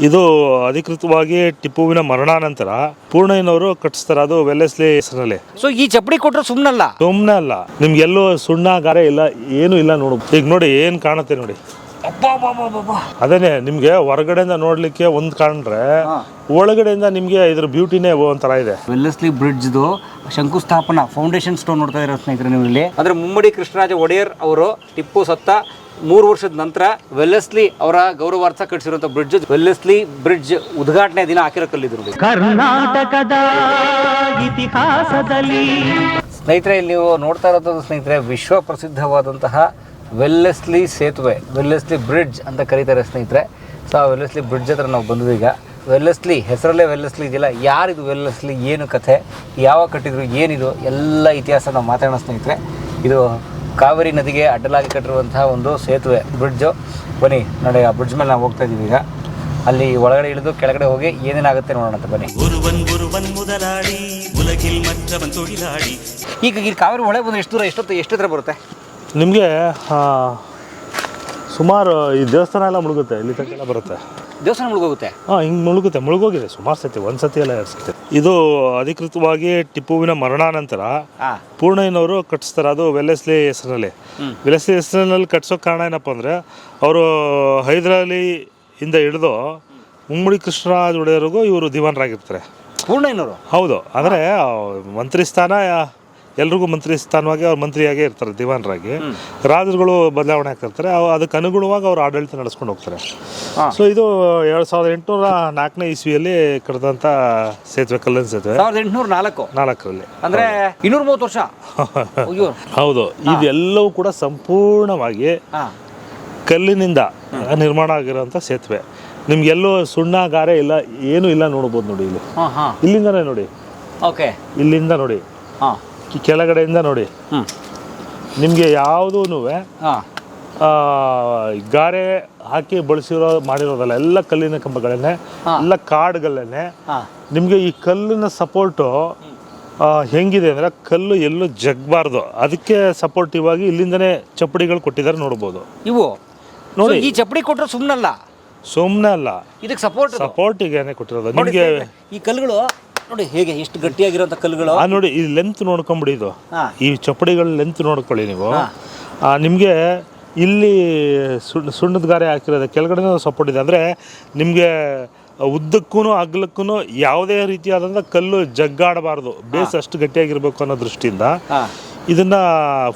ಇದು ಅಧಿಕೃತವಾಗಿ ಟಿಪ್ಪುವಿನ ಮರಣಾನಂತರ ಪೂರ್ಣಯ್ಯನವರು ಕಟ್ಟಿಸ್ತಾರೆ, ಅದು ವೆಲ್ಲೆಸ್ಲಿ ಹೆಸರಲ್ಲಿ. ಸೊ ಈ ಚಪ್ಪಡಿ ಕೊಟ್ಟರು ಸುಮ್ಮನೆ ಅಲ್ಲ, ನಿಮ್ಗೆಲ್ಲೂ ಸುಣ್ಣ ಗಾರೆ ಇಲ್ಲ, ಏನು ಇಲ್ಲ. ನೋಡು ಈಗ ನೋಡಿ ಏನು ಕಾಣುತ್ತೆ ನೋಡಿ. ಅದೇನೆ ನಿಮ್ಗೆ ಹೊರಗಡೆಯಿಂದ ನೋಡ್ಲಿಕ್ಕೆ ಒಂದ್ ಕಾಣ್ರೆ ಒಳಗಡೆಯಿಂದ ನಿಮ್ಗೆ ಇದ್ರ ಬ್ಯೂಟಿನೇ ಒಂಥರ ಇದೆ. ವೆಲ್ಲೆಸ್ಲಿ ಬ್ರಿಡ್ಜ್ದು ಶಂಕುಸ್ಥಾಪನಾ ಫೌಂಡೇಶನ್ ಸ್ಟೋನ್ ನೋಡ್ತಾ ಇರೋ ಸ್ನೇಹಿತರೆ ನೀವು ಇಲ್ಲಿ. ಅಂದ್ರೆ ಮುಮ್ಮಡಿ ಕೃಷ್ಣರಾಜ ಒಡೆಯರ್ ಅವರು ಟಿಪ್ಪು ಸತ್ತ 3 ವರ್ಷದ ನಂತರ ವೆಲ್ಲೆಸ್ಲಿ ಅವರ ಗೌರವಾರ್ಥ ಕಟ್ಟಿಸಿರುವಂತ ಬ್ರಿಡ್ಜ್, ವೆಲ್ಲೆಸ್ಲಿ ಬ್ರಿಡ್ಜ್ ಉದ್ಘಾಟನೆ ದಿನ ಹಾಕಿರೋ ಕಲ್ಲಿದ್ರು. ಕರ್ನಾಟಕದ ಇತಿಹಾಸದಲ್ಲಿ ಸ್ನೇಹಿತರೆ ಇಲ್ಲಿ ನೀವು ನೋಡ್ತಾ ಇರೋದು ಸ್ನೇಹಿತರೆ ವಿಶ್ವ ಪ್ರಸಿದ್ಧವಾದಂತಹ ವೆಲ್ಲೆಸ್ಲಿ ಸೇತುವೆ, ವೆಲ್ಲೆಸ್ಲಿ ಬ್ರಿಡ್ಜ್ ಅಂತ ಕರೀತಾರೆ ಸ್ನೇಹಿತರೆ. ಸೊ ಆ ವೆಲ್ಲೆಸ್ಲಿ ಬ್ರಿಡ್ಜ್ ಹತ್ರ ನಾವು ಬಂದ್ವಿ ಈಗ. ವೆಲ್ಲೆಸ್ಲಿ ಹೆಸರಲ್ಲೇ ವೆಲ್ಲೆಸ್ಲಿ ಇದೆಯಲ್ಲ, ಯಾರಿದು ವೆಲ್ಲೆಸ್ಲಿ, ಏನು ಕಥೆ, ಯಾವಾಗ ಕಟ್ಟಿದ್ರು, ಏನಿದು ಎಲ್ಲ ಇತಿಹಾಸ ನಾವು ಮಾತಾಡೋಣ ಸ್ನೇಹಿತರೆ. ಇದು ಕಾವೇರಿ ನದಿಗೆ ಅಡ್ಡಲಾಗಿ ಕಟ್ಟಿರುವಂತಹ ಒಂದು ಸೇತುವೆ, ಬ್ರಿಡ್ಜು. ಬನ್ನಿ ನೋಡಿ, ಆ ಬ್ರಿಡ್ಜ್ ಮೇಲೆ ನಾವು ಹೋಗ್ತಾ ಇದ್ದೀವಿ ಈಗ. ಅಲ್ಲಿ ಒಳಗಡೆ ಇಳಿದು ಕೆಳಗಡೆ ಹೋಗಿ ಏನೇನಾಗುತ್ತೆ ನೋಡೋಣ ಅಂತ ಬನ್ನಿ. ಈಗ ಈ ಕಾವೇರಿ ಒಳಗೆ ಬಂದರೆ ಎಷ್ಟು ಹತ್ರ ಬರುತ್ತೆ ನಿಮಗೆ? ಸುಮಾರು ಈ ದೇವಸ್ಥಾನ ಎಲ್ಲ ಮುಳುಗುತ್ತೆ, ಇಲ್ಲಿ ತನಕ ಎಲ್ಲ ಬರುತ್ತೆ. ದೇವಸ್ಥಾನ ಮುಳುಗೋಗುತ್ತೆ? ಹಿಂಗೆ ಮುಳುಗೋಗಿದೆ ಸುಮಾರು ಸತಿ, ಒಂದು ಸತಿ ಎಲ್ಲ 2 ಸತಿ. ಇದು ಅಧಿಕೃತವಾಗಿ ಟಿಪ್ಪುವಿನ ಮರಣಾನಂತರ ಪೂರ್ಣಯ್ಯನವರು ಕಟ್ಟಿಸ್ತಾರೆ, ಅದು ವೆಲ್ಲೆಸ್ಲಿ ಹೆಸರಲ್ಲಿ. ವೆಲ್ಲೆಸ್ಲಿ ಹೆಸರಿನಲ್ಲಿ ಕಟ್ಸೋಕೆ ಕಾರಣ ಏನಪ್ಪ ಅಂದರೆ, ಅವರು ಹೈದರಾಲಿ ಇಂದ ಹಿಡಿದು ಮುಮ್ಮಡಿ ಕೃಷ್ಣರಾಜ ಒಡೆಯರಿಗೂ ಇವರು ದಿವಾನರಾಗಿರ್ತಾರೆ. ಪೂರ್ಣಯ್ಯನವರು? ಹೌದು. ಅಂದರೆ ಮಂತ್ರಿ ಸ್ಥಾನ ಎಲ್ರಿಗೂ ಮಂತ್ರಿ ಸ್ಥಾನವಾಗಿ ಅವ್ರು ಮಂತ್ರಿಯಾಗೇ ಇರ್ತಾರೆ, ದಿವಾನರಾಗಿ. ರಾಜರುಗಳು ಬದಲಾವಣೆ ಆಗ್ತಿರ್ತಾರೆ, ಅದಕ್ಕೆ ಅನುಗುಣವಾಗಿ ಅವ್ರು ಆಡಳಿತ ನಡೆಸ್ಕೊಂಡು ಹೋಗ್ತಾರೆ. ಸೊ ಇದು 1804ನೇ ಇಸ್ವಿಯಲ್ಲಿ ಕಟ್ಟಿದಂಥ ಸೇತುವೆ, ಕಲ್ಲಿನ ಸೇತುವೆ. 1804ರಲ್ಲಿ, ಅಂದರೆ 230 ವರ್ಷ. ಹೌದು. ಇದೆಲ್ಲವೂ ಕೂಡ ಸಂಪೂರ್ಣವಾಗಿ ಕಲ್ಲಿನಿಂದ ನಿರ್ಮಾಣ ಆಗಿರೋಂಥ ಸೇತುವೆ. ನಿಮ್ಗೆಲ್ಲೂ ಸುಣ್ಣ ಗಾರೆ ಇಲ್ಲ, ಏನೂ ಇಲ್ಲ. ನೋಡ್ಬೋದು ನೋಡಿ ಇಲ್ಲಿ, ಇಲ್ಲಿಂದನೇ ನೋಡಿ. ಓಕೆ, ಇಲ್ಲಿಂದ ನೋಡಿ, ಕೆಳಗಡೆಯಿಂದ ನೋಡಿ. ನಿಮಗೆ ಯಾವುದೂ ಗಾರೆ ಹಾಕಿ ಮಾಡಿರೋದಲ್ಲ, ಎಲ್ಲ ಕಲ್ಲಿನ ಕಂಬಗಳನ್ನೇ, ಎಲ್ಲ ಕಾಡುಗಳನ್ನೇ. ನಿಮಗೆ ಈ ಕಲ್ಲಿನ ಸಪೋರ್ಟು ಹೆಂಗಿದೆ ಅಂದರೆ, ಕಲ್ಲು ಎಲ್ಲೂ ಜಗ್ಬಾರ್ದು, ಅದಕ್ಕೆ ಸಪೋರ್ಟಿವ್ ಆಗಿ ಇಲ್ಲಿಂದನೇ ಚಪ್ಪಡಿಗಳು ಕೊಟ್ಟಿದ್ದಾರೆ, ನೋಡ್ಬೋದು. ಇವು ನೋಡಿ, ಈ ಚಪ್ಪಡಿ ಕೊಟ್ಟರು ಸುಮ್ಮನೆ ಅಲ್ಲ, ಇದಕ್ಕೆ ಸಪೋರ್ಟಿಗೆ ಕೊಟ್ಟಿರೋದು. ನಿಮಗೆ ಈ ಕಲ್ಲುಗಳು ನೋಡಿ ಹೇಗೆ ಎಷ್ಟು ಗಟ್ಟಿಯಾಗಿರುವಂಥ ಕಲ್ಲುಗಳು. ನೋಡಿ, ಈ ಲೆಂತ್ ನೋಡ್ಕೊಂಬಿಡಿ, ಇದು ಈ ಚಪ್ಪಡಿಗಳ ಲೆಂತ್ ನೋಡ್ಕೊಳ್ಳಿ ನೀವು. ನಿಮಗೆ ಇಲ್ಲಿ ಸುಣ್ಣದ ಗಾರೆ ಹಾಕಿರೋದು, ಕೆಳಗಡೆ ಸಪೋರ್ಟ್ ಇದೆ. ಅಂದರೆ ನಿಮಗೆ ಉದ್ದಕ್ಕೂ ಅಗಲಕ್ಕೂ ಯಾವುದೇ ರೀತಿಯಾದಂಥ ಕಲ್ಲು ಜಗ್ಗಾಡಬಾರ್ದು, ಬೇಸ್ ಅಷ್ಟು ಗಟ್ಟಿಯಾಗಿರ್ಬೇಕು ಅನ್ನೋ ದೃಷ್ಟಿಯಿಂದ ಇದನ್ನ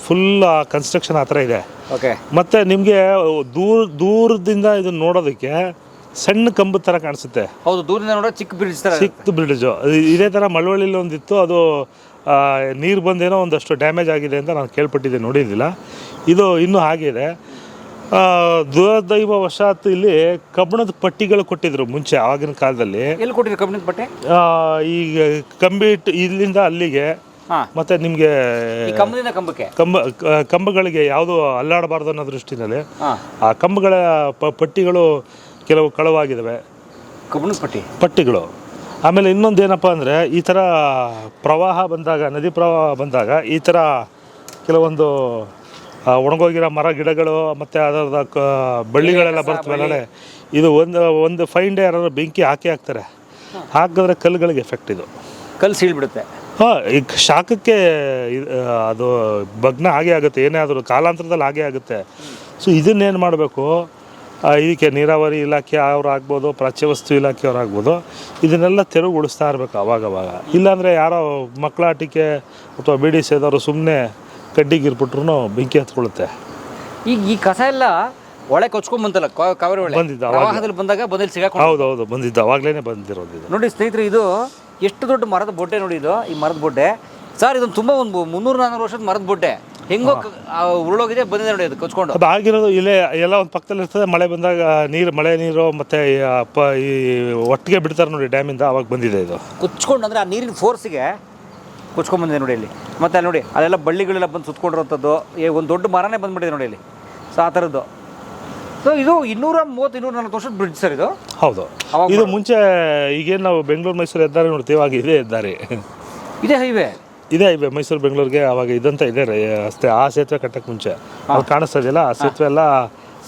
ಫುಲ್ ಕನ್ಸ್ಟ್ರಕ್ಷನ್ ಆ ಥರ ಇದೆ. ಮತ್ತು ನಿಮಗೆ ದೂರದಿಂದ ಇದನ್ನ ನೋಡೋದಕ್ಕೆ ಸಣ್ಣ ಕಂಬದ ಥರ ಕಾಣಿಸುತ್ತೆ. ಹೌದು, ದೂರದಿಂದ ನೋಡೋ ಚಿಕ್ಕ ಬ್ರಿಡ್ಜು. ಇದೇ ಥರ ಮಳವಳ್ಳಿಲಿ ಒಂದಿತ್ತು, ಅದು ನೀರು ಬಂದೇನೋ ಒಂದಷ್ಟು ಡ್ಯಾಮೇಜ್ ಆಗಿದೆ ಅಂತ ನಾನು ಕೇಳ್ಪಟ್ಟಿದ್ದೆ, ನೋಡಿದ್ದಿಲ್ಲ. ಇದು ಇನ್ನೂ ಹಾಗಿದೆ. ದುರ್ದೈವವಶಾತ್ ಇಲ್ಲಿ ಕಬ್ಬಣದ ಪಟ್ಟಿಗಳು ಕೊಟ್ಟಿದ್ರು ಮುಂಚೆ, ಆಗಿನ ಕಾಲದಲ್ಲಿ. ಎಲ್ಲಿ ಕೊಟ್ಟಿದ್ರು ಕಬ್ಬಣದ ಪಟ್ಟಿ? ಈಗ ಕಂಬಿ ಇಲ್ಲಿಂದ ಅಲ್ಲಿಗೆ, ಮತ್ತೆ ನಿಮಗೆ ಕಂಬಗಳಿಗೆ ಯಾವುದು ಅಲ್ಲಾಡಬಾರ್ದು ಅನ್ನೋ ದೃಷ್ಟಿನಲ್ಲಿ ಆ ಕಂಬಗಳ ಪಟ್ಟಿಗಳು ಕೆಲವು ಕಳವಾಗಿದ್ದಾವೆ, ಕಬ್ಬಣದ ಪಟ್ಟಿಗಳು. ಆಮೇಲೆ ಇನ್ನೊಂದು ಏನಪ್ಪ ಅಂದರೆ, ಈ ಥರ ಪ್ರವಾಹ ಬಂದಾಗ, ನದಿ ಪ್ರವಾಹ ಬಂದಾಗ ಈ ಥರ ಕೆಲವೊಂದು ಒಣಗೋಗಿರೋ ಮರ ಗಿಡಗಳು ಮತ್ತು ಅದರ ಬಳ್ಳಿಗಳೆಲ್ಲ ಬರ್ತವಲ್ಲ, ಇದು ಒಂದು ಫೈನ್ ಡೇ ಯಾರಾದ್ರೂ ಬೆಂಕಿ ಹಾಕ್ತಾರೆ, ಹಾಕಿದ್ರೆ ಕಲ್ಲುಗಳಿಗೆ ಎಫೆಕ್ಟ್, ಇದು ಕಲ್ಲು ಸೀಳ್ಬಿಡುತ್ತೆ. ಈಗ ಶಾಖಕ್ಕೆ ಅದು ಭಗ್ನ ಹಾಗೆ ಆಗುತ್ತೆ, ಏನೇ ಆದರೂ ಕಾಲಾಂತರದಲ್ಲಿ ಹಾಗೆ ಆಗುತ್ತೆ. ಸೊ ಇದನ್ನೇನು ಮಾಡಬೇಕು, ಇದಕ್ಕೆ ನೀರಾವರಿ ಇಲಾಖೆ ಅವ್ರು ಆಗ್ಬೋದು, ಪ್ರಾಚ್ಯವಸ್ತು ಇಲಾಖೆಯವ್ರು ಆಗ್ಬೋದು, ಇದನ್ನೆಲ್ಲ ತೆರವುಗೊಳಿಸ್ತಾ ಇರಬೇಕು ಅವಾಗವಾಗ. ಇಲ್ಲಾಂದರೆ ಯಾರೋ ಮಕ್ಕಳಾಟಿಕೆ ಅಥವಾ ಬಿಡಿ ಸೇದವರು ಸುಮ್ಮನೆ ಕಡ್ಡಿಗಿರ್ಬಿಟ್ರು ಬೆಂಕಿ ಹತ್ಕೊಳ್ಳುತ್ತೆ. ಈಗ ಈ ಕಸ ಎಲ್ಲ ಒಳಗೆ ಕೊಚ್ಕೊಂಡ್ಬಂತಲ್ಲ, ಕಾವೇರಿ ಒಳಗೆ ಬಂದಿದ್ದ ಬಂದಾಗ ಬಂದಲ್ಲಿ ಸಿಗಾಕೊಂಡು. ಹೌದು, ಬಂದಿದ್ದು ಅವಾಗಲೇ ಬಂದಿರೋದು ಇದು. ನೋಡಿ ಸ್ನೇಹಿತರೆ, ಇದು ಎಷ್ಟು ದೊಡ್ಡ ಮರದ ಬೊಡ್ಡೆ ನೋಡಿ. ಇದು ಈ ಮರದ ಬೊಡ್ಡೆ ಸರ್, ಇದೊಂದು ತುಂಬ ಒಂದು 300-400 ವರ್ಷದ ಮರದ ಬೊಡ್ಡೆ ಹೆಂಗೋ ಉರುಳೋಗಿದೆ, ಬಂದಿದೆ ನೋಡಿ, ಅದು ಕೊಚ್ಕೊಂಡು. ಅದು ಆಗಿರೋದು ಇಲ್ಲೇ ಎಲ್ಲ ಒಂದು ಪಕ್ಕದಲ್ಲಿ ಇರ್ತದೆ. ಮಳೆ ಬಂದಾಗ ಮಳೆ ನೀರು ಮತ್ತು ಈ ಒಟ್ಟಿಗೆ ಬಿಡ್ತಾರೆ ನೋಡಿ ಡ್ಯಾಮಿಂದ, ಅವಾಗ ಬಂದಿದೆ ಇದು ಕೊಚ್ಕೊಂಡು. ಅಂದರೆ ಆ ನೀರಿನ ಫೋರ್ಸಿಗೆ ಕೊಚ್ಕೊಂಡು ಬಂದಿದೆ ನೋಡಿ ಇಲ್ಲಿ. ಮತ್ತು ಅಲ್ಲಿ ನೋಡಿ, ಅಲ್ಲೆಲ್ಲ ಬಳ್ಳಿಗಳೆಲ್ಲ ಬಂದು ಸುತ್ಕೊಂಡಿರೋಂಥದ್ದು, ಒಂದು ದೊಡ್ಡ ಮರನೇ ಬಂದುಬಿಟ್ಟಿದೆ ನೋಡಿ ಇಲ್ಲಿ. ಸೊ ಆ ಥರದ್ದು. ಸೊ ಇದು 230-240 ವರ್ಷದ ಬ್ರಿಡ್ಜ್ ಸರ್ ಇದು. ಹೌದು, ಇದು ಮುಂಚೆ ಈಗೇನು ನಾವು ಬೆಂಗಳೂರು ಮೈಸೂರು ಹೆದ್ದಾರಿ ನೋಡ್ತೀವಿ, ಆಗ ಇದೇ ಹೆದ್ದಾರಿ, ಇದೇ ಹೈವೇ ಮೈಸೂರು ಬೆಂಗಳೂರಿಗೆ ಅವಾಗ ಇದಂತ ಇದೆ ಅಷ್ಟೇ. ಆ ಸೇತುವೆ ಕಟ್ಟಕ್ಕೆ ಮುಂಚೆ ಅದು ಕಾಣಿಸ್ತಾ ಇದೆಯಲ್ಲ, ಆ ಸೇತುವೆ ಎಲ್ಲ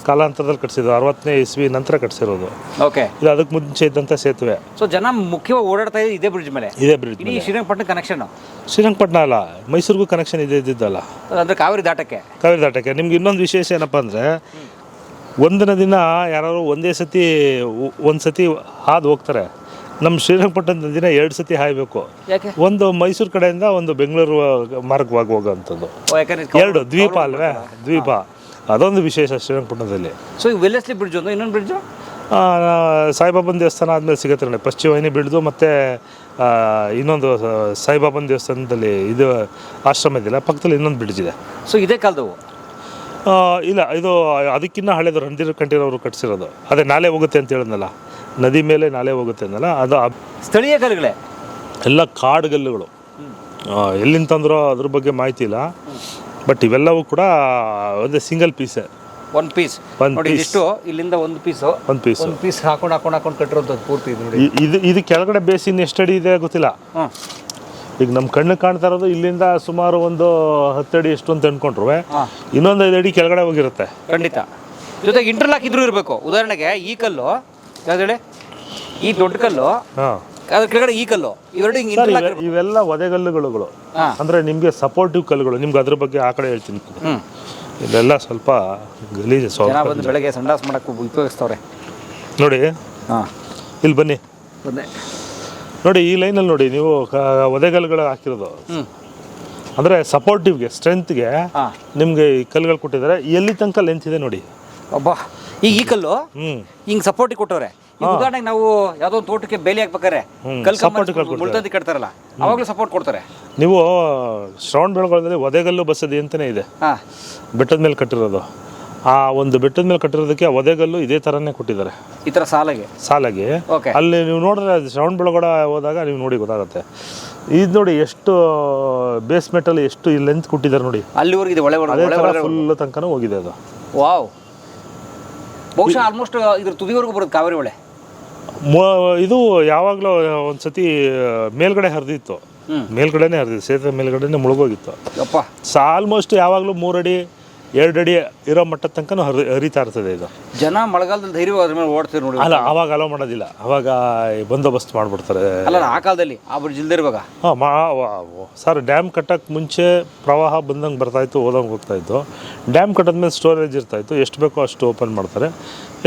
ಕಾಲಾಂತರದಲ್ಲಿ ಕಟ್ಸಿದ್ದು 60ನೇ ಇಸ್ವಿ ನಂತರ ಕಟ್ಸಿರೋದು. ಓಕೆ. ಇದು ಅದಕ್ಕೆ ಮುಂಚೆ ಇದ್ದಂಥ ಸೇತುವೆ. ಸೊ ಜನ ಮುಖ್ಯವಾಗಿ ಓಡಾಡ್ತಾ ಇದ್ದೆ ಇದೇ ಬ್ರಿಡ್ಜ್ ಮೇಲೆ. ಇದೇ ಬ್ರಿಡ್ಜ್ ಇಡೀ ಶ್ರೀರಂಗಪಟ್ಟಣ ಕನೆಕ್ಷನ್. ಶ್ರೀರಂಗಪಟ್ಟಣ ಅಲ್ಲ, ಮೈಸೂರಿಗೂ ಕನೆಕ್ಷನ್ ಇದೆ ಇದ್ದಿದ್ದಲ್ಲ. ಅಂದರೆ ಕಾವೇರಿ ದಾಟಕ್ಕೆ. ನಿಮ್ಗೆ ಇನ್ನೊಂದು ವಿಶೇಷ ಏನಪ್ಪ ಅಂದರೆ, ಒಂದಿನ ದಿನ ಯಾರು ಒಂದೇ ಸತಿ ಒಂದು ಸತಿ ಹಾದು ಹೋಗ್ತಾರೆ. ನಮ್ಮ ಶ್ರೀರಂಗಪಟ್ಟಣದ ದಿನ 2 ಸತಿ ಹಾಯಬೇಕು. ಒಂದು ಮೈಸೂರು ಕಡೆಯಿಂದ, ಒಂದು ಬೆಂಗಳೂರು ಮಾರ್ಗವಾಗಿ ಹೋಗೋವಂಥದ್ದು. 2 ದ್ವೀಪ ಅಲ್ವೇ, ದ್ವೀಪ. ಅದೊಂದು ವಿಶೇಷ ಶ್ರೀರಂಗಪಟ್ಟಣದಲ್ಲಿ. ಸೊ ಈ ವೆಲ್ಲೆಸ್ಲಿ ಬ್ರಿಡ್ಜ್ ಒಂದು, ಇನ್ನೊಂದು ಬ್ರಿಡ್ಜು ಸಾಯಿಬಾಬನ ದೇವಸ್ಥಾನ ಆದಮೇಲೆ ಸಿಗುತ್ತೆ ನೋಡಿ, ಪಶ್ಚಿಮವಾಹಿನಿ ಬ್ರಿಡ್ಜು. ಮತ್ತು ಇನ್ನೊಂದು ಸಾಯಿಬಾಬನ ದೇವಸ್ಥಾನದಲ್ಲಿ ಇದು ಆಶ್ರಮ ಇದೆಯಲ್ಲ, ಪಕ್ಕದಲ್ಲಿ ಇನ್ನೊಂದು ಬ್ರಿಡ್ಜ್ ಇದೆ. ಸೊ ಇದೇ ಕಾಲದವು? ಇಲ್ಲ, ಇದು ಅದಕ್ಕಿಂತ ಹಳೇದು. ರಣಧೀರ್ ಕಂಠೀರವರು ಕಟ್ಸಿರೋದು. ಅದೇ ನಾಲೆ ಹೋಗುತ್ತೆ ಅಂತ ಹೇಳಿದ್ನಲ್ಲ, ನದಿ ಮೇಲೆ ನಾಲೆ ಹೋಗುತ್ತೆ ಅಂದಲ್ಲ, ಅದು ಸ್ಥಳೀಯ ಕಲ್ಲುಗಳೇ ಎಲ್ಲ ಕಾಡುಗಲ್ಲುಗಳು. ಎಲ್ಲಿಂದ ತಂದ್ರೋ ಅದ್ರ ಬಗ್ಗೆ ಮಾಹಿತಿ ಇಲ್ಲ. ಬಟ್ ಇವೆಲ್ಲವೂ ಕೂಡ ಒಂದು ಸಿಂಗಲ್ ಪೀಸೇ. ಒಂದು ಪೀಸ್ ನೋಡಿ, ಇಷ್ಟು ಇಲ್ಲಿಂದ ಒಂದು ಪೀಸ್ ಹಾಕೊಂಡು ಕಟ್ಟಿರೋದು ಪೂರ್ತಿ ನೋಡಿ. ಇದು ಕೆಳಗಡೆ ಬೇಸಿನ್ ಎಷ್ಟು ಅಡಿ ಇದೆ ಗೊತ್ತಿಲ್ಲ. ಈಗ ನಮ್ಮ ಕಣ್ಣು ಕಾಣ್ತಾ ಇರೋದು ಇಲ್ಲಿಂದ ಸುಮಾರು ಒಂದು 10 ಅಡಿ ಎಷ್ಟು ಅಂತ ಅನ್ಕೊಂಡ್ರು, ಇನ್ನೊಂದು 5 ಅಡಿ ಕೆಳಗಡೆ ಹೋಗಿರುತ್ತೆ ಖಂಡಿತ. ಜೊತೆಗೆ ಇಂಟರ್ಲಾಕ್ ಇದ್ರೂ ಇರಬೇಕು. ಉದಾಹರಣೆಗೆ ಈ ಕಲ್ಲು ಯಾವ್ದು, ಈ ದೊಡ್ಡ ಕಲ್ಲು, ಅದ್ರ ಕೆಳಗಡೆ ಈ ಕಲ್ಲು, ಇವೆಲ್ಲ ಒದೆಗಲ್ಲುಗಳು. ಅಂದ್ರೆ ನಿಮ್ಗೆ ಸಪೋರ್ಟಿವ್ ಕಲ್ಲುಗಳು. ನಿಮ್ಗೆ ಅದ್ರ ಬಗ್ಗೆ ಆ ಕಡೆ ಹೇಳ್ತೀನಿ. ಇದೆಲ್ಲ ಸ್ವಲ್ಪ ಗಲೀಜು. ಬೆಳಗ್ಗೆ ಸಂಡಾಸ್ ಮಾಡಕ್ಕೆ ಉಪಯೋಗಿಸ್ತವ್ರೆ ನೋಡಿ. ಇಲ್ಲಿ ಬನ್ನಿ ನೋಡಿ, ಈ ಲೈನಲ್ಲಿ ನೋಡಿ, ನೀವು ಒದೆಗಲ್ಲುಗಳು ಹಾಕಿರೋದು. ಅಂದರೆ ಸಪೋರ್ಟಿವ್ಗೆ, ಸ್ಟ್ರೆಂತ್ಗೆ ನಿಮಗೆ ಈ ಕಲ್ಲುಗಳು ಕೊಟ್ಟಿದ್ದಾರೆ. ಎಲ್ಲಿ ತನಕ ಲೆಂತ್ ಇದೆ ನೋಡಿ. ಅಬ್ಬಾ, ಈ ಕಲ್ಲು ಹಿಂಗೆ ಸಪೋರ್ಟಿಗೆ ಕೊಟ್ಟವ್ರೆ. ಉದಾಹರಣೆಗೆ ನಾವು ಯಾವುದೋ ಒಂದು ತೋಟಕ್ಕೆ ಬೇಲಿ ಹಾಕ್ಬೇಕಾರೆ ಮುಳ್ತಂದಿ ಕಟ್ತಾರಲ್ಲ, ಅವಾಗಲೂ ಸಪೋರ್ಟ್ ಕೊಡ್ತಾರೆ. ನೀವು ಶ್ರವಣಬೆಳಗೊಳದಲ್ಲಿ ಒದೆಗಲ್ಲು ಬಸದಿ ಅಂತಲೇ ಇದೆ, ಬೆಟ್ಟದ ಮೇಲೆ ಕಟ್ಟಿರೋದು. ಆ ಒಂದು ಬೆಟ್ಟದ ಮೇಲೆ ಕಟ್ಟಿರೋದಕ್ಕೆ ಒದೆಗಲ್ಲು ಇದೇ ಥರನೇ ಕೊಟ್ಟಿದ್ದಾರೆ, ಈ ಥರ ಸಾಲಾಗಿ. ಅಲ್ಲಿ ನೀವು ನೋಡಿದ್ರೆ ಶ್ರವಣಬೆಳಗೊಳ ಹೋದಾಗ ನೀವು ನೋಡಿ ಗೊತ್ತಾಗುತ್ತೆ. ಇದು ನೋಡಿ ಎಷ್ಟು ಬೇಸ್ಮೆಂಟಲ್ಲಿ ಎಷ್ಟು ಲೆಂತ್ ಕೊಟ್ಟಿದ್ದಾರೆ ನೋಡಿ. ಅಲ್ಲಿವರೆಗೆ ಫುಲ್ ತನಕನೂ ಹೋಗಿದೆ ಅದು. ವಾವ್. ಬಹುಶಃ ಆಲ್ಮೋಸ್ಟ್ ಇದ್ರ ತುದಿವರೆಗೂ ಬರೋದು ಕಾವೇರಿ ಹೊಳೆ. ಇದು ಯಾವಾಗಲೂ ಒಂದ್ಸತಿ ಮೇಲ್ಗಡೆ ಹರಿದಿತ್ತು, ಮೇಲ್ಗಡೆನೆ ಹರಿದಿತ್ತು, ಸೇತುವೆ ಮೇಲ್ಗಡೆನೆ ಮುಳುಗೋಗಿತ್ತು. ಆಲ್ಮೋಸ್ಟ್ ಯಾವಾಗಲೂ 3 ಅಡಿ 2 ಅಡಿ ಇರೋ ಮಟ್ಟದ ತನಕ ಹರಿತಾ ಇರ್ತದೆ ಇದು. ಜನ ಮಳೆಗಾಲದಲ್ಲಿ ಧೈರ್ಯವಾಗಿ ಅದ್ರ ಮೇಲೆ ಓಡ್ತಾರೆ ನೋಡಿ. ಅಲ್ಲ, ಅವಾಗ ಅಲೋ ಮಾಡೋದಿಲ್ಲ, ಅವಾಗ ಬಂದೋಬಸ್ತ್ ಮಾಡಿಬಿಡ್ತಾರೆ. ಅಲ್ಲ, ಆ ಕಾಲದಲ್ಲಿ ಆ ಬ್ರಿಡ್ಜ್ ಇಲ್ದೇ ಇರುವಾಗ ಸರ್, ಡ್ಯಾಮ್ ಕಟ್ಟಕ್ಕೆ ಮುಂಚೆ ಪ್ರವಾಹ ಬಂದಂಗೆ ಬರ್ತಾಯಿತ್ತು, ಹೋದಂಗೆ ಹೋಗ್ತಾಯಿತ್ತು. ಡ್ಯಾಮ್ ಕಟ್ಟದ್ಮೇಲೆ ಸ್ಟೋರೇಜ್ ಇರ್ತಾಯಿತ್ತು. ಎಷ್ಟು ಬೇಕೋ ಅಷ್ಟು ಓಪನ್ ಮಾಡ್ತಾರೆ,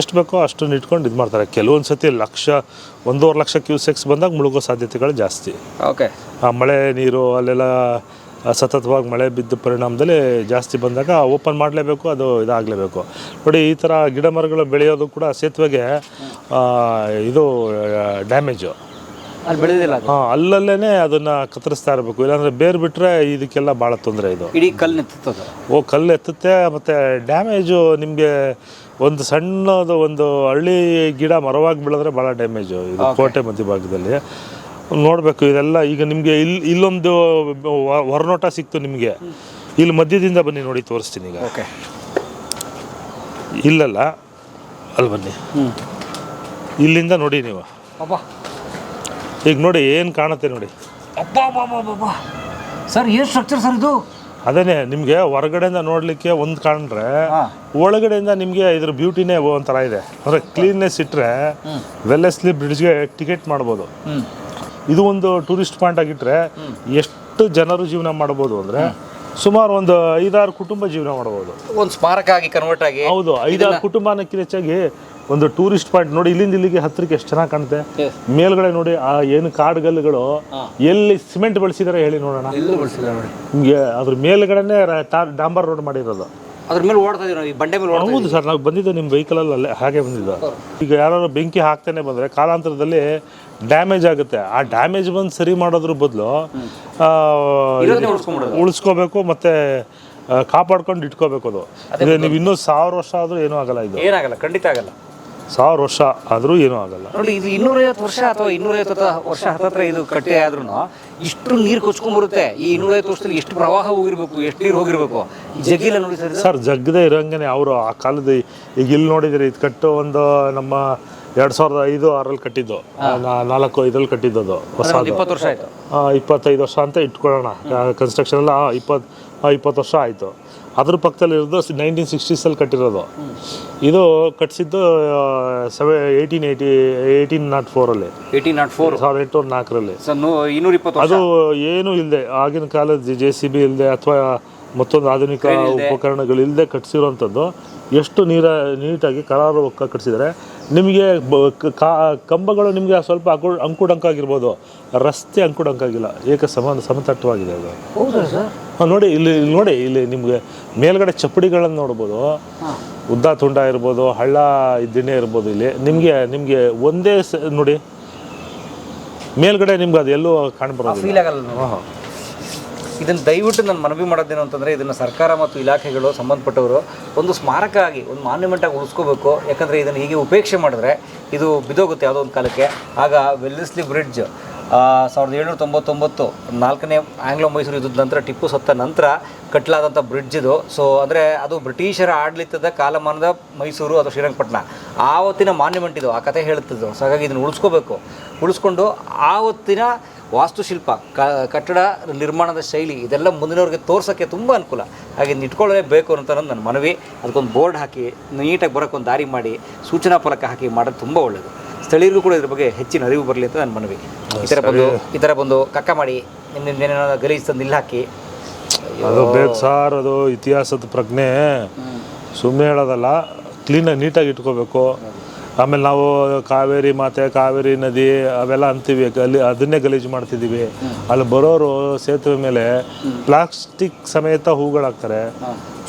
ಎಷ್ಟು ಬೇಕೋ ಅಷ್ಟು ಇಟ್ಕೊಂಡು ಇದು ಮಾಡ್ತಾರೆ. ಕೆಲವೊಂದು ಸತಿ 1.5 ಲಕ್ಷ ಕ್ಯೂಸೆಕ್ಸ್ ಬಂದಾಗ ಮುಳುಗೋ ಸಾಧ್ಯತೆಗಳು ಜಾಸ್ತಿ. ಓಕೆ. ಆ ಮಳೆ ನೀರು ಅಲ್ಲೆಲ್ಲ ಸತತವಾಗಿ ಮಳೆ ಬಿದ್ದ ಪರಿಣಾಮದಲ್ಲಿ ಜಾಸ್ತಿ ಬಂದಾಗ ಓಪನ್ ಮಾಡಲೇಬೇಕು, ಅದು ಇದಾಗಲೇಬೇಕು ನೋಡಿ. ಈ ಥರ ಗಿಡ ಮರಗಳು ಬೆಳೆಯೋದು ಕೂಡ ಸೇತುವೆಗೆ ಇದು ಡ್ಯಾಮೇಜು. ಅಲ್ಲಿ ಬೆಳೆದಿಲ್ಲ, ಅಲ್ಲಲ್ಲೇ ಅದನ್ನು ಕತ್ತರಿಸ್ತಾ ಇರಬೇಕು. ಇಲ್ಲಾಂದರೆ ಬೇರೆ ಬಿಟ್ಟರೆ ಇದಕ್ಕೆಲ್ಲ ಭಾಳ ತೊಂದರೆ. ಇದು ಇಡೀ ಕಲ್ಲು ಎತ್ತುತ್ತದೆ. ಕಲ್ಲು ಎತ್ತುತ್ತೆ. ಮತ್ತು ಡ್ಯಾಮೇಜು ನಿಮಗೆ ಒಂದು ಸಣ್ಣದು ಒಂದು ಹಳ್ಳಿ ಗಿಡ ಮರವಾಗಿ ಬೆಳೆದ್ರೆ ಭಾಳ ಡ್ಯಾಮೇಜು. ಇದು ಕೋಟೆ ಮಧ್ಯಭಾಗದಲ್ಲಿ ನೋಡಬೇಕು ಇದೆಲ್ಲ. ಈಗ ನಿಮಗೆ ಇಲ್ಲೊಂದು ಹೊರನೋಟ ಸಿಕ್ತು ನಿಮಗೆ. ಇಲ್ಲಿ ಮಧ್ಯದಿಂದ ಬನ್ನಿ ನೋಡಿ, ತೋರಿಸ್ತೀನಿ ಈಗ. ಇಲ್ಲಲ್ಲ, ಅಲ್ಲಿ ಬನ್ನಿ, ಇಲ್ಲಿಂದ ನೋಡಿ ನೀವು. ಈಗ ನೋಡಿ ಏನು ಕಾಣುತ್ತೆ ನೋಡಿ. ಸರ್, ಏನು ಸ್ಟ್ರಕ್ಚರ್ ಸರ್ ಇದು? ಅದೇನೆ ನಿಮಗೆ ಹೊರಗಡೆಯಿಂದ ನೋಡಲಿಕ್ಕೆ ಒಂದು ಕಾಣ್ರೆ, ಒಳಗಡೆಯಿಂದ ನಿಮಗೆ ಇದ್ರ ಬ್ಯೂಟಿನೇ ಒಂಥರ ಇದೆ. ಅಂದರೆ ಕ್ಲೀನ್ನೆಸ್ ಇಟ್ಟರೆ ವೆಲ್ಲೆಸ್ಲಿ ಬ್ರಿಡ್ಜ್ಗೆ ಟಿಕೆಟ್ ಮಾಡ್ಬೋದು. ಇದು ಒಂದು ಟೂರಿಸ್ಟ್ ಪಾಯಿಂಟ್ ಆಗಿಟ್ಟರೆ ಎಷ್ಟು ಜನರು ಜೀವನ ಮಾಡ್ಬೋದು ಅಂದರೆ ಸುಮಾರು ಒಂದು 5-6 ಕುಟುಂಬ ಜೀವನ ಮಾಡ್ಬೋದು. ಒಂದು ಸ್ಮಾರಕ ಆಗಿ ಕನ್ವರ್ಟ್ ಆಗಿ. ಹೌದು, 5-6 ಕುಟುಂಬನಕ್ಕಿಂತ ಹೆಚ್ಚಾಗಿ ಒಂದು ಟೂರಿಸ್ಟ್ ಪಾಯಿಂಟ್ ನೋಡಿ. ಇಲ್ಲಿಂದ ಇಲ್ಲಿಗೆ ಹತ್ತಿರಕ್ಕೆ ಎಷ್ಟು ಚೆನ್ನಾಗಿ ಕಾಣುತ್ತೆ. ಮೇಲ್ಗಡೆ ನೋಡಿ, ಆ ಏನು ಕಾಡುಗಲ್ಲುಗಳು ಎಲ್ಲಿ ಸಿಮೆಂಟ್ ಬಳಸಿದಾರೆ ಹೇಳಿ ನೋಡೋಣ. ನಿಮಗೆ ಅದ್ರ ಮೇಲ್ಗಡೆನೆ ಡಾಂಬರ್ ರೋಡ್ ಮಾಡಿರೋದು. ಅದ್ರ ಮೇಲೆ ಓಡ್ತಾ ಇದೀವಿ, ಬಂಡೆ ಮೇಲೆ. ಹೌದು ಸರ್, ನಾವು ಬಂದಿದ್ದು ನಿಮ್ಮ ವೆಹಿಕಲಲ್ಲಿ ಅಲ್ಲೇ ಹಾಗೆ ಬಂದಿದ್ದು. ಈಗ ಯಾರು ಬೆಂಕಿ ಹಾಕ್ತಾನೆ ಬಂದರೆ ಕಾಲಾಂತರದಲ್ಲಿ ಡ್ಯಾಮೇಜ್ ಆಗುತ್ತೆ. ಆ ಡ್ಯಾಮೇಜ್ ಬಂದು ಸರಿ ಮಾಡೋದ್ರ ಬದಲು ಉಳಿಸ್ಕೋಬೇಕು, ಮತ್ತು ಕಾಪಾಡ್ಕೊಂಡು ಇಟ್ಕೋಬೇಕು. ಅದು ನೀವು ಇನ್ನೂ 1000 ವರ್ಷ ಆದರೂ ಏನೂ ಆಗಲ್ಲ. ಇದು ಏನಾಗಲ್ಲ, ಖಂಡಿತ ಆಗಲ್ಲ. 1000 ವರ್ಷ ಆದರೂ ಏನೂ ಆಗಲ್ಲ ನೋಡಿ. ಇದು 250 ವರ್ಷ ಅಥವಾ 250 ವರ್ಷ ಹತ್ತತ್ರ ಇದು ಕಟ್ಟೆ ಆದ್ರೂ ಇಷ್ಟು ನೀರು ಕೊಚ್ಕೊಂಡ್ಬರುತ್ತೆ. ಈ 250 ವರ್ಷದಲ್ಲಿ ಎಷ್ಟು ಪ್ರವಾಹ ಹೋಗಿರ್ಬೇಕು, ಎಷ್ಟು ನೀರು ಹೋಗಿರ್ಬೇಕು. ಜಗ್ಗಿಲ್ಲ ನೋಡಿ ಸರ್. ಜಗ್ಗದೇ ಇರೋಂಗೆ ಅವರು ಆ ಕಾಲದ. ಈಗ ಇಲ್ಲಿ ನೋಡಿದರೆ ಇದು ಕಟ್ಟು ಒಂದು ನಮ್ಮ 2005-6 ಕಟ್ಟಿದ್ದು, 4-5 ಕಟ್ಟಿದ್ದು ಹೊಸ 20 ವರ್ಷ ಆಯಿತು. 25 ವರ್ಷ ಅಂತ ಇಟ್ಕೊಳ್ಳೋಣ. ಕನ್ಸ್ಟ್ರಕ್ಷನ್ ಎಲ್ಲ 20 ವರ್ಷ ಆಯಿತು. ಅದ್ರ ಪಕ್ಕದಲ್ಲಿ ಇರೋದು 1960s ಕಟ್ಟಿರೋದು. ಇದು ಕಟ್ಟಿಸಿದ್ದು 1804 1804 ಅದು ಏನೂ ಇಲ್ಲದೆ, ಆಗಿನ ಕಾಲದ JCB ಇಲ್ಲದೆ ಅಥವಾ ಮತ್ತೊಂದು ಆಧುನಿಕ ಉಪಕರಣಗಳಿಲ್ಲದೆ ಕಟ್ಸಿರೋಂಥದ್ದು. ಎಷ್ಟು ನೀಟಾಗಿ ಕರಾರುವಕ್ಕ ಕಟ್ಸಿದ್ದಾರೆ. ನಿಮಗೆ ಕಂಬಗಳು ನಿಮಗೆ ಸ್ವಲ್ಪ ಅಂಕುಡಂಕಾಗಿರ್ಬೋದು, ರಸ್ತೆ ಅಂಕುಡಂಕಾಗಿಲ್ಲ, ಸಮತಟ್ಟವಾಗಿದೆ ಅದು. ನೋಡಿ ಇಲ್ಲಿ ನಿಮಗೆ ಮೇಲ್ಗಡೆ ಚಪ್ಪಡಿಗಳನ್ನು ನೋಡ್ಬೋದು, ಉದ್ದ ತುಂಡ ಇರ್ಬೋದು, ಹಳ್ಳ ದಿಣ್ಣೆ ಇರ್ಬೋದು. ಇಲ್ಲಿ ನಿಮಗೆ ಒಂದೇ ನೋಡಿ ಮೇಲ್ಗಡೆ ನಿಮ್ಗೆ ಅದು ಎಲ್ಲೂ ಕಾಣ್ಬರೋದು. ಇದನ್ನು ದಯವಿಟ್ಟು ನಾನು ಮನವಿ ಮಾಡೋದೇನು ಅಂತಂದರೆ, ಇದನ್ನು ಸರ್ಕಾರ ಮತ್ತು ಇಲಾಖೆಗಳು ಸಂಬಂಧಪಟ್ಟವರು ಒಂದು ಸ್ಮಾರಕ ಆಗಿ, ಒಂದು ಮಾನ್ಯುಮೆಂಟಾಗಿ ಉಳಿಸ್ಕೋಬೇಕು. ಯಾಕಂದರೆ ಇದನ್ನು ಹೀಗೆ ಉಪೇಕ್ಷೆ ಮಾಡಿದ್ರೆ ಇದು ಬಿದ್ದೋಗುತ್ತೆ ಯಾವುದೋ ಒಂದು ಕಾಲಕ್ಕೆ. ಆಗ ವೆಲ್ಲೆಸ್ಲಿ ಬ್ರಿಡ್ಜ್ 1799 4ನೇ ಆಂಗ್ಲೋ ಮೈಸೂರು ಯುದ್ಧದ ನಂತರ, ಟಿಪ್ಪು ಸತ್ತ ನಂತರ ಕಟ್ಟಲಾದಂಥ ಬ್ರಿಡ್ಜ್ ಇದು. ಸೊ ಅಂದರೆ ಅದು ಬ್ರಿಟಿಷರ ಆಡಳಿತದ ಕಾಲಮಾನದ ಮೈಸೂರು ಅಥವಾ ಶ್ರೀರಂಗಪಟ್ಟಣ ಆವತ್ತಿನ ಮಾನ್ಯುಮೆಂಟ್ ಇದು, ಆ ಕಥೆ ಹೇಳುತ್ತಿದ್ದು. ಸೊ ಹಾಗಾಗಿ ಇದನ್ನು ಉಳಿಸ್ಕೊಂಡು ಆವತ್ತಿನ ವಾಸ್ತುಶಿಲ್ಪ, ಕಟ್ಟಡ ನಿರ್ಮಾಣದ ಶೈಲಿ ಇದೆಲ್ಲ ಮುಂದಿನವ್ರಿಗೆ ತೋರ್ಸೋಕ್ಕೆ ತುಂಬ ಅನುಕೂಲ. ಹಾಗೆ ಇಟ್ಕೊಳ್ಳಲೇಬೇಕು ಅಂತ ನನ್ನ ಮನವಿ. ಅದಕ್ಕೊಂದು ಬೋರ್ಡ್ ಹಾಕಿ ನೀಟಾಗಿ ಬರೋಕ್ಕೊಂದು ದಾರಿ ಮಾಡಿ, ಸೂಚನಾ ಫಲಕ ಹಾಕಿ ಮಾಡೋದು ತುಂಬ ಒಳ್ಳೆಯದು. ಸ್ಥಳೀಯರಿಗೂ ಕೂಡ ಇದ್ರ ಬಗ್ಗೆ ಹೆಚ್ಚಿನ ಅರಿವು ಬರಲಿ ಅಂತ ನನ್ನ ಮನವಿ. ಈ ಥರ ಬಂದು ಕಕ್ಕ ಮಾಡಿ ನಿಮ್ಮಿಂದ ಗಲೀಜು ತಂದು ಇಲ್ಲಿ ಹಾಕಿ, ಅದು ಬೇಕು ಸರ್. ಅದು ಇತಿಹಾಸದ ಪ್ರಜ್ಞೆ ಸುಮ್ಮನೆ ಹೇಳೋದಲ್ಲ, ಕ್ಲೀನಾಗಿ ನೀಟಾಗಿ ಇಟ್ಕೋಬೇಕು. ಆಮೇಲೆ ನಾವು ಕಾವೇರಿ ಮಾತೆ, ಕಾವೇರಿ ನದಿ ಅವೆಲ್ಲ ಅಂತೀವಿ, ಅದನ್ನೇ ಗಲೀಜು ಮಾಡ್ತಿದ್ದೀವಿ. ಅಲ್ಲಿ ಬರೋರು ಸೇತುವೆ ಮೇಲೆ ಪ್ಲಾಸ್ಟಿಕ್ ಸಮೇತ ಹೂಗಳು ಹಾಕ್ತಾರೆ,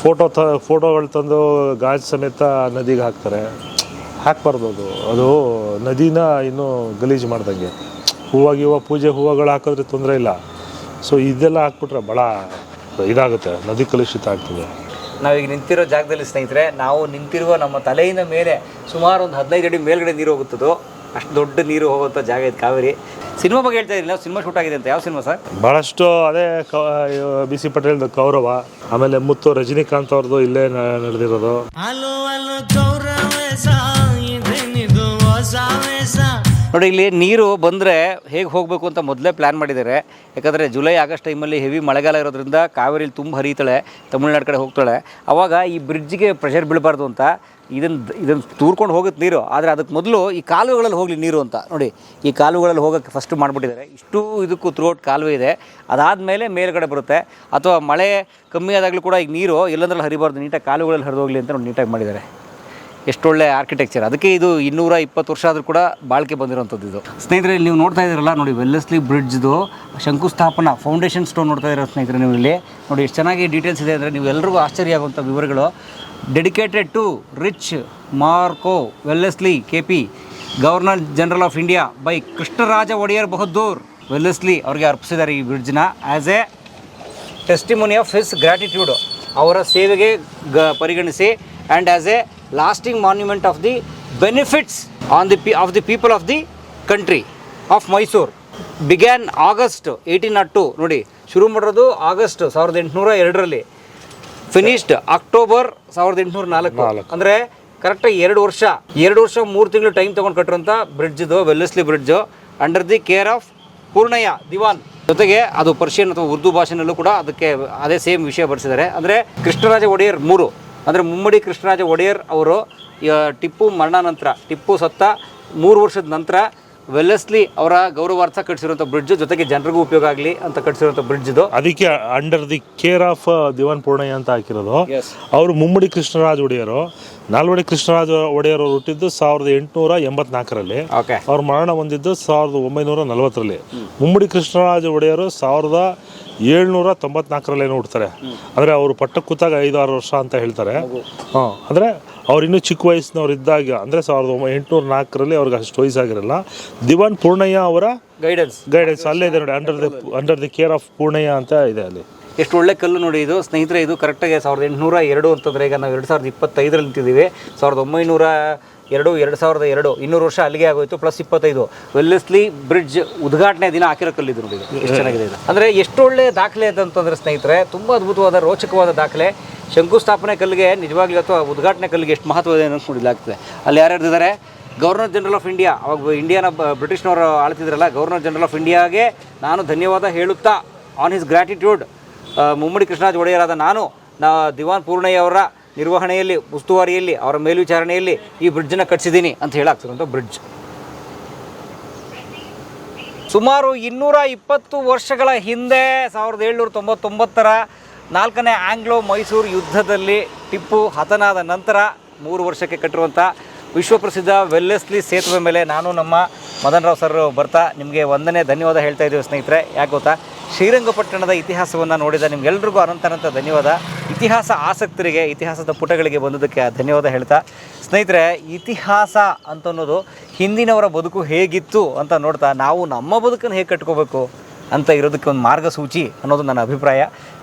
ಫೋಟೋಗಳು ತಂದು ಗಾಜು ಸಮೇತ ನದಿಗೆ ಹಾಕ್ಬಾರ್ದು. ಅದು ನದಿನ ಇನ್ನೂ ಗಲೀಜು ಮಾಡ್ದಂಗೆ. ಪೂಜೆ ಹೂವುಗಳು ಹಾಕಿದ್ರೆ ತೊಂದರೆ ಇಲ್ಲ. ಸೊ ಇದೆಲ್ಲ ಹಾಕ್ಬಿಟ್ರೆ ಭಾಳ ಇದಾಗುತ್ತೆ, ನದಿ ಕಲುಷಿತ ಆಗ್ತದೆ. ನಾವೀಗ ನಿಂತಿರೋ ಜಾಗದಲ್ಲಿ ಸ್ನೇಹಿತರೆ, ನಾವು ನಿಂತಿರುವ ನಮ್ಮ ತಲೆಯಿಂದ ಮೇಲೆ ಸುಮಾರು ಒಂದು 15 ಅಡಿ ಮೇಲ್ಗಡೆ ನೀರು ಹೋಗುತ್ತದೋ, ಅಷ್ಟು ದೊಡ್ಡ ನೀರು ಹೋಗುವಂಥ ಜಾಗ ಇದು ಕಾವೇರಿ. ಸಿನಿಮಾ ಬಗ್ಗೆ ಹೇಳ್ತಾ ಇದ್ದೀನಿ, ನಾವು ಸಿನಿಮಾ ಶೂಟ್ ಆಗಿದೆ ಅಂತ. ಯಾವ ಸಿನಿಮಾ ಸರ್? ಭಾಳಷ್ಟು ಅದೇ BC ಪಟೇಲ್ದು ಕೌರವ, ಆಮೇಲೆ ಮುತ್ತು ರಜನಿಕಾಂತ್ ಅವ್ರದ್ದು ಇಲ್ಲೇ ನಡೆದಿರೋದು. ನೋಡಿ, ಇಲ್ಲಿ ನೀರು ಬಂದರೆ ಹೇಗೆ ಹೋಗಬೇಕು ಅಂತ ಮೊದಲೇ ಪ್ಲ್ಯಾನ್ ಮಾಡಿದ್ದಾರೆ. ಯಾಕಂದರೆ ಜುಲೈ ಆಗಸ್ಟ್ ಟೈಮಲ್ಲಿ ಹೆವಿ ಮಳೆಗಾಲ ಇರೋದ್ರಿಂದ ಕಾವೇರಿಲಿ ತುಂಬ ಹರಿತಾಳೆ, ತಮಿಳ್ನಾಡು ಕಡೆ ಹೋಗ್ತಾಳೆ. ಆವಾಗ ಈ ಬ್ರಿಡ್ಜಿಗೆ ಪ್ರೆಷರ್ ಬೀಳಬಾರ್ದು ಅಂತ ಇದನ್ನು ತೂರ್ಕೊಂಡು ಹೋಗುತ್ತೆ ನೀರು. ಆದರೆ ಅದಕ್ಕೆ ಮೊದಲು ಈ ಕಾಲುವೆಗಳಲ್ಲಿ ಹೋಗಲಿ ನೀರು ಅಂತ ನೋಡಿ, ಈ ಕಾಲುವೆಗಳಲ್ಲಿ ಹೋಗೋಕ್ಕೆ ಫಸ್ಟ್ ಮಾಡಿಬಿಟ್ಟಿದ್ದಾರೆ. ಇಷ್ಟು ಇದಕ್ಕೂ ಥ್ರೂಔಟ್ ಕಾಲುವೆ ಇದೆ. ಅದಾದಮೇಲೆ ಮೇಲ್ಗಡೆ ಬರುತ್ತೆ. ಅಥವಾ ಮಳೆ ಕಮ್ಮಿ ಆದಾಗಲೂ ಕೂಡ ಈಗ ನೀರು ಎಲ್ಲಂದ್ರಲ್ಲಿ ಹರಿಬಾರ್ದು, ನೀಟಾಗಿ ಕಾಲುವೆಗಳಲ್ಲಿ ಹರಿದೋಗಲಿ ಅಂತ ನೋಡಿ ನೀಟಾಗಿ ಮಾಡಿದ್ದಾರೆ. ಎಷ್ಟೊಳ್ಳೆ ಆರ್ಕಿಟೆಕ್ಚರ್. ಅದಕ್ಕೆ ಇದು 220 ವರ್ಷ ಆದರೂ ಕೂಡ ಬಾಳಿಕೆ ಬಂದಿರೋಂಥದ್ದು ಇದು. ಸ್ನೇಹಿತರೆ, ಇಲ್ಲಿ ನೀವು ನೋಡ್ತಾ ಇದ್ದೀರಲ್ಲ ನೋಡಿ, ವೆಲ್ಲೆಸ್ಲಿ ಬ್ರಿಡ್ಜ್ದು ಶಂಕುಸ್ಥಾಪನಾ ಫೌಂಡೇಶನ್ ಸ್ಟೋನ್ ನೋಡ್ತಾ ಇರೋ ಸ್ನೇಹಿತರೆ ನೀವು ಇಲ್ಲಿ ನೋಡಿ, ಎಷ್ಟು ಚೆನ್ನಾಗಿ ಡೀಟೇಲ್ಸ್ ಇದೆ ಅಂದರೆ ನೀವು ಎಲ್ಲರಿಗೂ ಆಶ್ಚರ್ಯ ಆಗುವಂಥ ವಿವರಗಳು. Dedicated to rich Marco Wellesley KP, governor general of India by Krishnaraja Wodeyar Bahadur. Wellesley ಅವ್ರಿಗೆ ಅರ್ಪಿಸಿದ್ದಾರೆ ಈ ಬ್ರಿಡ್ಜ್ನ as a testimony of his gratitude, ಅವರ ಸೇವೆಗೆ ಪರಿಗಣಿಸಿ, and as a lasting monument of the benefits of the people of the country of Mysore. Began August 1802 ನೋಡಿ, ಶುರು ಮಾಡಿರೋದು ಆಗಸ್ಟ್ 1802ರಲ್ಲಿ, ಫಿನಿಶ್ಡ್ ಅಕ್ಟೋಬರ್ 1804. ಅಂದರೆ ಕರೆಕ್ಟಾಗಿ 2 ವರ್ಷ 3 ತಿಂಗಳು ಟೈಮ್ ತೊಗೊಂಡು ಕಟ್ಟಿರೋಂಥ ಬ್ರಿಡ್ಜ್ ಇದು, Wellesley bridge, under the care of Purnaiah Dewan. ಜೊತೆಗೆ ಅದು ಪರ್ಷಿಯನ್ ಅಥವಾ ಉರ್ದು ಭಾಷೆನಲ್ಲೂ ಕೂಡ ಅದಕ್ಕೆ ಅದೇ ಸೇಮ್ ವಿಷಯ ಬರೆಸಿದ್ದಾರೆ. ಅಂದರೆ ಕೃಷ್ಣರಾಜ ಒಡೆಯರ್ 3 ಅಂದರೆ ಮುಮ್ಮಡಿ ಕೃಷ್ಣರಾಜ ಒಡೆಯರ್ ಅವರು ಟಿಪ್ಪು ಮರಣ ನಂತರ, ಟಿಪ್ಪು ಸತ್ತ 3 ವರ್ಷದ ನಂತರ ವೆಲ್ಲೆಸ್ಲಿ ಅವರ ಗೌರವಾರ್ಥ ಕಟ್ಟಿಸಿರುವಂಥ ಬ್ರಿಡ್ಜ್, ಜೊತೆಗೆ ಜನರಿಗೂ ಉಪಯೋಗ ಆಗಲಿ ಅಂತ ಕಟ್ಟಿಸಿರುವಂಥ ಬ್ರಿಡ್ಜ್ ಇದು. ಅದಕ್ಕೆ ಅಂಡರ್ ದಿ ಕೇರ್ ಆಫ್ ದಿವಾನ್ ಪೂರ್ಣಯ್ಯ ಅಂತ ಹಾಕಿರೋದು. ಅವರು ಮುಮ್ಮಡಿ ಕೃಷ್ಣರಾಜ ಒಡೆಯರು. ನಾಲ್ವಡಿ ಕೃಷ್ಣರಾಜ ಒಡೆಯರ್ ಅವರು ಹುಟ್ಟಿದ್ದು 1884ರಲ್ಲಿ, ಅವ್ರ ಮರಣ ಹೊಂದಿದ್ದು 1940ರಲ್ಲಿ. ಮುಮ್ಮಡಿ ಕೃಷ್ಣರಾಜ ಒಡೆಯರು 1794ರಲ್ಲಿ ಹುಡ್ತಾರೆ. ಅಂದರೆ ಅವರು ಪಟ್ಟಕ್ಕೆ ಕೂತಾಗ 5-6 ವರ್ಷ ಅಂತ ಹೇಳ್ತಾರೆ. ಅಂದರೆ ಅವ್ರು ಇನ್ನೂ ಚಿಕ್ಕ ವಯಸ್ಸಿನವ್ರು ಇದ್ದಾಗ, ಅಂದರೆ 1804ರಲ್ಲಿ ಅವ್ರಿಗೆ ಅಷ್ಟು ವಯಸ್ಸಾಗಿರಲ್ಲ. ದಿವಾನ್ ಪೂರ್ಣಯ್ಯ ಅವರ ಗೈಡೆನ್ಸ್ ಅಲ್ಲೇ ಇದೆ ನೋಡಿ, under the care of Purnaiah ಅಂತ ಇದೆ ಅಲ್ಲಿ. ಎಷ್ಟು ಒಳ್ಳೆ ಕಲ್ಲು ನೋಡಿ ಇದು ಸ್ನೇಹಿತರೆ. ಇದು ಕರೆಕ್ಟಾಗಿ 1802 ಅಂತಂದರೆ, ಈಗ ನಾವು 2025ರಲ್ಲಿ ನಿಂತಿದ್ದೀವಿ. 1902 2002 200 ವರ್ಷ ಅಲ್ಲಿಗೆ ಆಗೋಯ್ತು, ಪ್ಲಸ್ 25. ವೆಲ್ಲೆಸ್ಲಿ ಬ್ರಿಡ್ಜ್ ಉದ್ಘಾಟನೆ ದಿನ ಹಾಕಿರೋ ಕಲ್ಲಿದ್ದು ನೋಡಿ, ಇದು ಎಷ್ಟು ಚೆನ್ನಾಗಿದೆ ಇದು. ಅಂದರೆ ಎಷ್ಟು ಒಳ್ಳೆ ದಾಖಲೆ ಅಂತಂದರೆ ಸ್ನೇಹಿತರೆ, ತುಂಬ ಅದ್ಭುತವಾದ ರೋಚಕವಾದ ದಾಖಲೆ. ಶಂಕುಸ್ಥಾಪನೆ ಕಲ್ಲಿಗೆ ನಿಜವಾಗ್ಲೂ ಅಥವಾ ಉದ್ಘಾಟನೆ ಕಲ್ಲಿಗೆ ಎಷ್ಟು ಮಹತ್ವ ಇದೆ ಅಂತ ನೋಡಿಲಾಗ್ತದೆ. ಅಲ್ಲಿ ಯಾರ್ಯಾರಿದ್ದಾರೆ, ಗವರ್ನರ್ ಜನರಲ್ ಆಫ್ ಇಂಡಿಯಾ, ಅವಾಗ ಇಂಡಿಯಾನ ಬ್ರಿಟಿಷ್ನವರು ಆಳ್ತಿದ್ರಲ್ಲ, ಗವರ್ನರ್ ಜನರಲ್ ಆಫ್ ಇಂಡಿಯಾಗೆ ನಾನು ಧನ್ಯವಾದ ಹೇಳುತ್ತಾ ಆನ್ ಹಿಸ್ ಗ್ರ್ಯಾಟಿಟ್ಯೂಡ್ ಮುಮ್ಮಡಿ ಕೃಷ್ಣರಾಜ ಒಡೆಯರಾದ ನಾನು ದಿವಾನ್ ಪೂರ್ಣಯ್ಯ ಅವರ ನಿರ್ವಹಣೆಯಲ್ಲಿ, ಉಸ್ತುವಾರಿಯಲ್ಲಿ, ಅವರ ಮೇಲ್ವಿಚಾರಣೆಯಲ್ಲಿ ಈ ಬ್ರಿಡ್ಜನ್ನು ಕಟ್ಟಿಸಿದ್ದೀನಿ ಅಂತ ಹೇಳಾಗ್ತಿರುವಂಥ ಬ್ರಿಡ್ಜ್. ಸುಮಾರು 220 ವರ್ಷಗಳ ಹಿಂದೆ 1799ರ 4ನೇ ಆಂಗ್ಲೋ ಮೈಸೂರು ಯುದ್ಧದಲ್ಲಿ ಟಿಪ್ಪು ಹತನಾದ ನಂತರ 3 ವರ್ಷಕ್ಕೆ ಕಟ್ಟಿರುವಂಥ ವಿಶ್ವಪ್ರಸಿದ್ಧ ವೆಲ್ಲೆಸ್ಲಿ ಸೇತುವೆ ಮೇಲೆ ನಾನು ನಮ್ಮ ಮದನ್ ರಾವ್ ಸರ್ ಬರ್ತಾ ನಿಮಗೆ ಒಂದನೇ ಧನ್ಯವಾದ ಹೇಳ್ತಾ ಇದ್ದೀವಿ ಸ್ನೇಹಿತರೆ. ಯಾಕೆ ಗೊತ್ತಾ, ಶ್ರೀರಂಗಪಟ್ಟಣದ ಇತಿಹಾಸವನ್ನು ನೋಡಿದ ನಿಮ್ಗೆಲ್ರಿಗೂ ಅನಂತ ಧನ್ಯವಾದ. ಇತಿಹಾಸ ಆಸಕ್ತರಿಗೆ, ಇತಿಹಾಸದ ಪುಟಗಳಿಗೆ ಬಂದದಕ್ಕೆ ಧನ್ಯವಾದ ಹೇಳ್ತಾ ಸ್ನೇಹಿತರೆ, ಇತಿಹಾಸ ಅಂತನ್ನೋದು ಹಿಂದಿನವರ ಬದುಕು ಹೇಗಿತ್ತು ಅಂತ ನೋಡ್ತಾ ನಾವು ನಮ್ಮ ಬದುಕನ್ನು ಹೇಗೆ ಕಟ್ಕೋಬೇಕು ಅಂತ ಇರೋದಕ್ಕೆ ಒಂದು ಮಾರ್ಗಸೂಚಿ ಅನ್ನೋದು ನನ್ನ ಅಭಿಪ್ರಾಯ.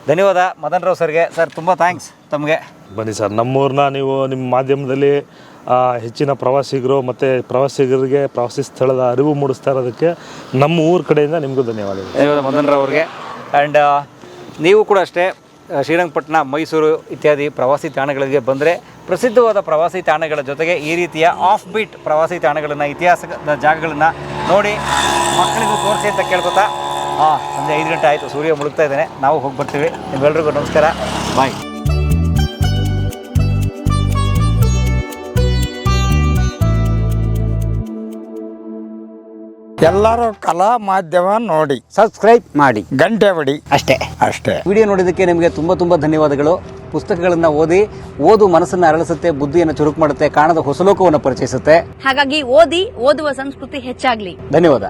ಧನ್ಯವಾದ ಮದನ್ ರಾವ್ ಸರ್ಗೆ. ಸರ್ ತುಂಬ ಥ್ಯಾಂಕ್ಸ್ ತಮಗೆ. ಬನ್ನಿ ಸರ್, ನಮ್ಮೂರನ್ನ ನೀವು ನಿಮ್ಮ ಮಾಧ್ಯಮದಲ್ಲಿ ಹೆಚ್ಚಿನ ಪ್ರವಾಸಿಗರು ಮತ್ತು ಪ್ರವಾಸಿಗರಿಗೆ ಪ್ರವಾಸಿ ಸ್ಥಳದ ಅರಿವು ಮೂಡಿಸ್ತಾ ಇರೋದಕ್ಕೆ ನಮ್ಮ ಊರ ಕಡೆಯಿಂದ ನಿಮಗೂ ಧನ್ಯವಾದಗಳು. ಧನ್ಯವಾದ ಮದನ್ ರಾವ್ ಅವ್ರಿಗೆ. ಆ್ಯಂಡ್ ನೀವು ಕೂಡ ಅಷ್ಟೇ ಶ್ರೀರಂಗಪಟ್ಟಣ, ಮೈಸೂರು ಇತ್ಯಾದಿ ಪ್ರವಾಸಿ ತಾಣಗಳಿಗೆ ಬಂದರೆ ಪ್ರಸಿದ್ಧವಾದ ಪ್ರವಾಸಿ ತಾಣಗಳ ಜೊತೆಗೆ ಈ ರೀತಿಯ ಆಫ್ ಬೀಟ್ ಪ್ರವಾಸಿ ತಾಣಗಳನ್ನು, ಇತಿಹಾಸದ ಜಾಗಗಳನ್ನು ನೋಡಿ ಮಕ್ಕಳಿಗೂ ತೋರಿಸಿ ಅಂತ ಕೇಳ್ಕೊತಾ ಸಂಜೆ 5 ಗಂಟೆ ಆಯಿತು, ಸೂರ್ಯ ಮುಳುಗ್ತಾ ಇದ್ದಾನೆ, ನಾವು ಹೋಗಿ ಬರ್ತೀವಿ. ನಿಮ್ಮೆಲ್ರಿಗೂ ನಮಸ್ಕಾರ, ಬಾಯ್. ಎಲ್ಲರೂ ಕಲಾ ಮಾಧ್ಯಮ ನೋಡಿ, ಸಬ್ಸ್ಕ್ರೈಬ್ ಮಾಡಿ, ಗಂಟೆ ಹೊಡಿ, ಅಷ್ಟೇ. ವಿಡಿಯೋ ನೋಡಿದ್ದಕ್ಕೆ ನಿಮಗೆ ತುಂಬ ಧನ್ಯವಾದಗಳು. ಪುಸ್ತಕಗಳನ್ನು ಓದು ಮನಸ್ಸನ್ನು ಅರಳಿಸುತ್ತೆ, ಬುದ್ಧಿಯನ್ನು ಚುರುಕು ಮಾಡುತ್ತೆ, ಕಾಣದ ಹೊಸ ಲೋಕವನ್ನು ಪರಿಚಯಿಸುತ್ತೆ. ಹಾಗಾಗಿ ಓದುವ ಸಂಸ್ಕೃತಿ ಹೆಚ್ಚಾಗ್ಲಿ. ಧನ್ಯವಾದ.